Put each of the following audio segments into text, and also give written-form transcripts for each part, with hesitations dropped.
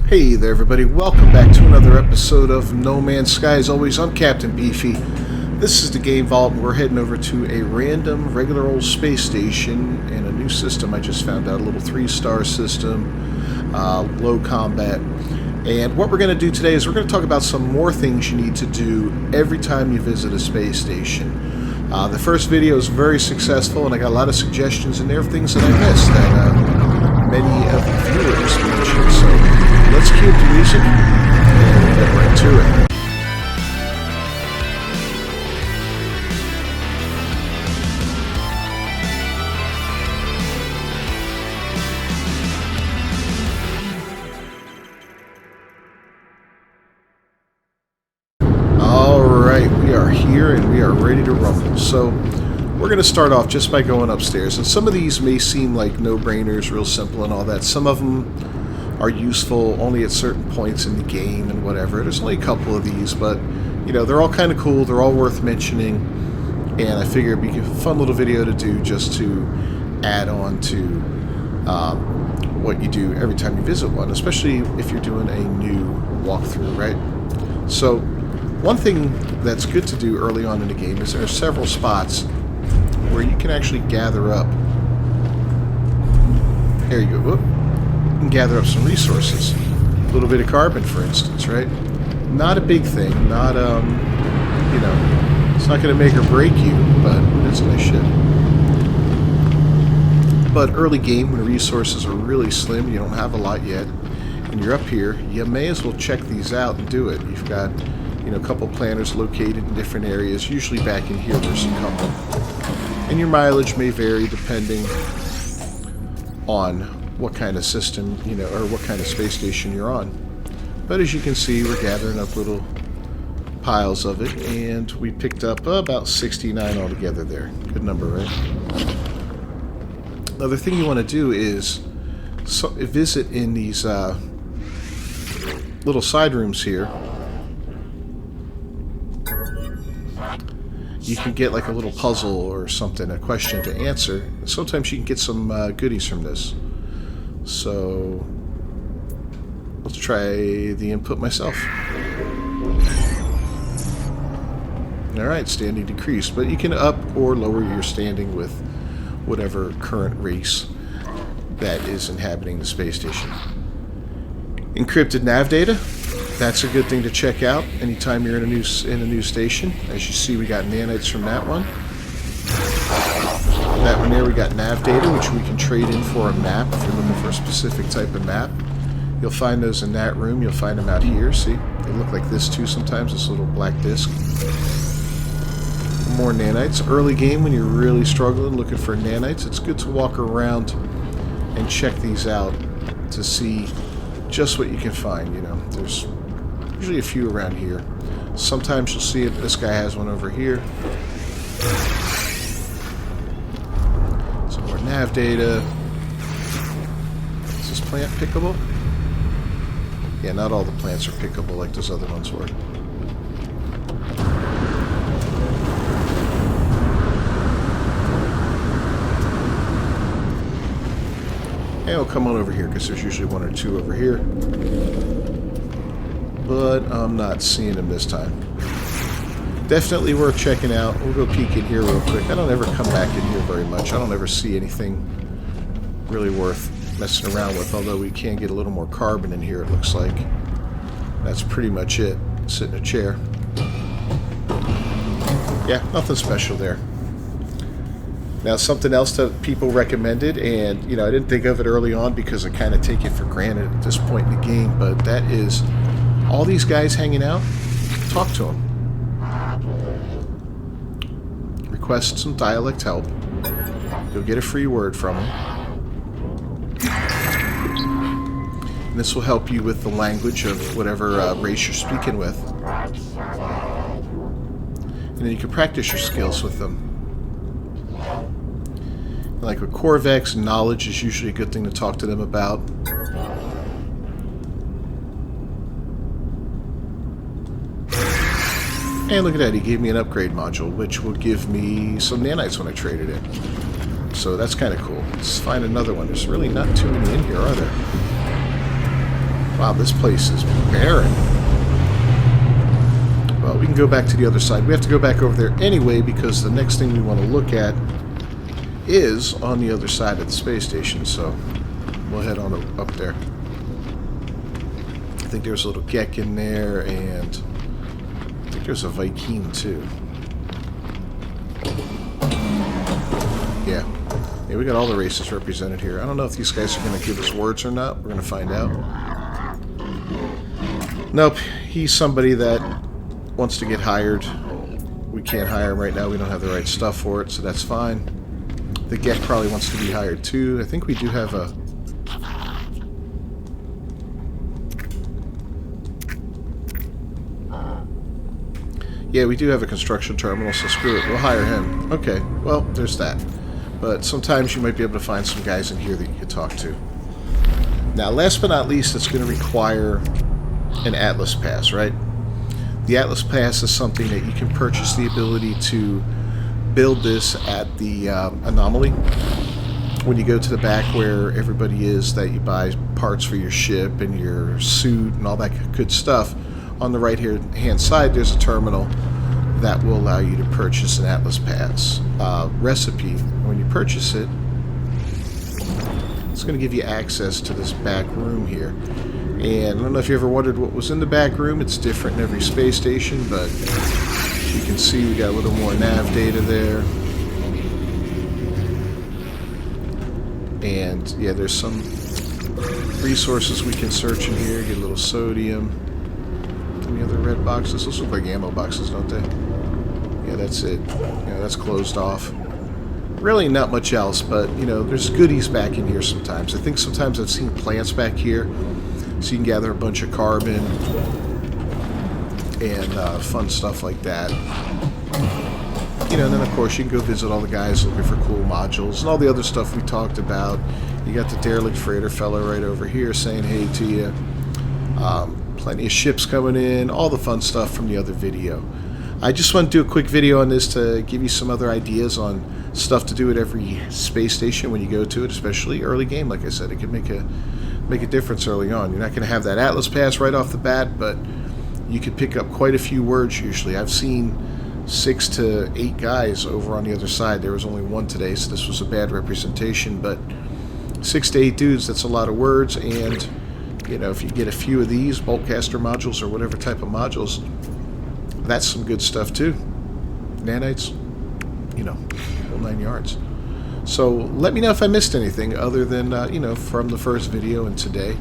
Hey there everybody, welcome back to another episode of No Man's Sky. As always, I'm Captain Beefy. This is the Game Vault, and we're heading over to a random, regular old space station and a new system I just found out, a little 3-star system, low combat. And what we're going to do today is we're going to talk about some more things you need to do every time you visit a space station. The first video was very successful, and I got a lot of suggestions in there of things that I missed that many of the viewers mentioned. So let's cue the music and we'll get right to it. Alright, we are here and we are ready to rumble. So we're going to start off just by going upstairs. And some of these may seem like no-brainers, real simple and all that. Some of them are useful only at certain points in the game and whatever. There's only a couple of these, but you know, they're all kind of cool, they're all worth mentioning, and I figure it'd be a fun little video to do just to add on to what you do every time you visit one, especially if you're doing a new walkthrough, right? So one thing that's good to do early on in the game is there are several spots where you can actually gather up. There you go. Whoop. And gather up some resources. A little bit of carbon, for instance, right? Not a big thing, not, you know, it's not going to make or break you, but it's a nice shit. But early game, when resources are really slim, you don't have a lot yet, and you're up here, you may as well check these out and do it. You've got, you know, a couple planners located in different areas, usually back in here there's a couple. And your mileage may vary depending on what kind of system, you know, or what kind of space station you're on. But as you can see, we're gathering up little piles of it, and we picked up about 69 altogether there. Good number, right? Another thing you want to do is visit in these little side rooms here. You can get like a little puzzle or something, a question to answer. Sometimes you can get some goodies from this. So let's try the input myself. Alright, standing decreased, but you can up or lower your standing with whatever current race that is inhabiting the space station. Encrypted nav data, that's a good thing to check out anytime you're in a new station. As you see, we got nanites from that one. That one there, we got nav data, which we can trade in for a map if you're looking for a specific type of map. You'll find those in that room. You'll find them out here. See? They look like this too sometimes, this little black disc. More nanites. Early game, when you're really struggling looking for nanites, it's good to walk around and check these out to see just what you can find. You know, there's usually a few around here. Sometimes you'll see it. This guy has one over here. Nav data. Is this plant pickable? Yeah, not all the plants are pickable like those other ones were. And we'll come on over here because there's usually one or two over here. But I'm not seeing them this time. Definitely worth checking out. We'll go peek in here real quick. I don't ever come back in here very much. I don't ever see anything really worth messing around with, although we can get a little more carbon in here, it looks like. That's pretty much it. Sit in a chair. Yeah, nothing special there. Now, something else that people recommended, and, you know, I didn't think of it early on because I kind of take it for granted at this point in the game, but that is all these guys hanging out, talk to them. Request some dialect help. You'll get a free word from them. And this will help you with the language of whatever race you're speaking with. And then you can practice your skills with them. Like with Corvex, knowledge is usually a good thing to talk to them about. And look at that, he gave me an upgrade module, which will give me some nanites when I trade it in. So that's kind of cool. Let's find another one. There's really not too many in here, are there? Wow, this place is barren. Well, we can go back to the other side. We have to go back over there anyway because the next thing we want to look at is on the other side of the space station. So we'll head on up there. I think there's a little Gek in there, and I think there's a Viking too. Yeah, we got all the races represented here. I don't know if these guys are going to give us words or not. We're going to find out. Nope, he's somebody that wants to get hired. We can't hire him right now. We don't have the right stuff for it, so that's fine. The Gek probably wants to be hired too. I think we do have a... Yeah, we do have a construction terminal, so screw it. We'll hire him. Okay, well, there's that. But sometimes you might be able to find some guys in here that you could talk to. Now, last but not least, it's going to require an Atlas Pass, right? The Atlas Pass is something that you can purchase the ability to build this at the anomaly. When you go to the back where everybody is, that you buy parts for your ship and your suit and all that good stuff, on the right hand side there's a terminal that will allow you to purchase an Atlas Pass recipe. When you purchase it, it's going to give you access to this back room here. And I don't know if you ever wondered what was in the back room. It's different in every space station, but you can see we got a little more nav data there. And yeah, there's some resources we can search in here. Get a little sodium. Any other red boxes? Those look like ammo boxes, don't they? Yeah, that's it. Yeah, that's closed off. Really not much else, but, you know, there's goodies back in here sometimes. I think sometimes I've seen plants back here, so you can gather a bunch of carbon and fun stuff like that. You know, and then, of course, you can go visit all the guys looking for cool modules and all the other stuff we talked about. You got the derelict freighter fella right over here saying hey to you. Plenty of ships coming in, all the fun stuff from the other video. I just want to do a quick video on this to give you some other ideas on stuff to do at every space station when you go to it, especially early game. Like I said, it can make a difference early on. You're not going to have that Atlas Pass right off the bat, but you could pick up quite a few words usually. I've seen 6 to 8 guys over on the other side. There was only one today, so this was a bad representation, but 6 to 8 dudes, that's a lot of words. And you know, if you get a few of these bulkcaster modules or whatever type of modules, that's some good stuff too. Nanites, you know, whole 9 yards. So let me know if I missed anything other than, you know, from the first video and today.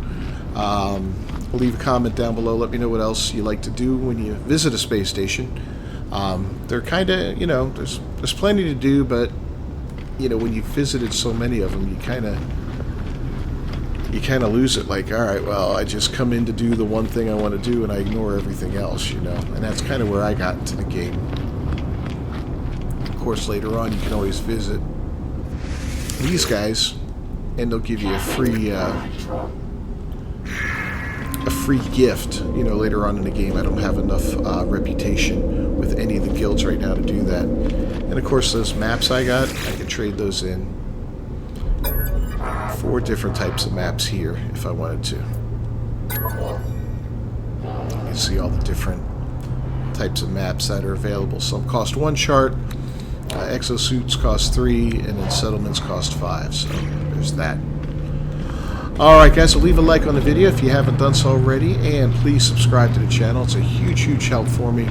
Leave a comment down below. Let me know what else you like to do when you visit a space station. They're kind of, you know, there's plenty to do, but, you know, when you've visited so many of them, you kind of lose it. Like, all right, well, I just come in to do the one thing I want to do and I ignore everything else, you know. And that's kind of where I got into the game. Of course, later on, you can always visit these guys, and they'll give you a free gift, you know, later on in the game. I don't have enough reputation with any of the guilds right now to do that. And of course, those maps I got, I can trade those in. 4 different types of maps here if I wanted to. You can see all the different types of maps that are available. Some cost 1 chart, exosuits cost 3, and then settlements cost 5. So there's that. Alright guys, so leave a like on the video if you haven't done so already, and please subscribe to the channel. It's a huge help for me.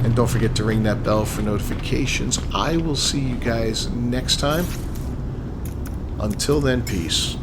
And don't forget to ring that bell for notifications. I will see you guys next time. Until then, peace.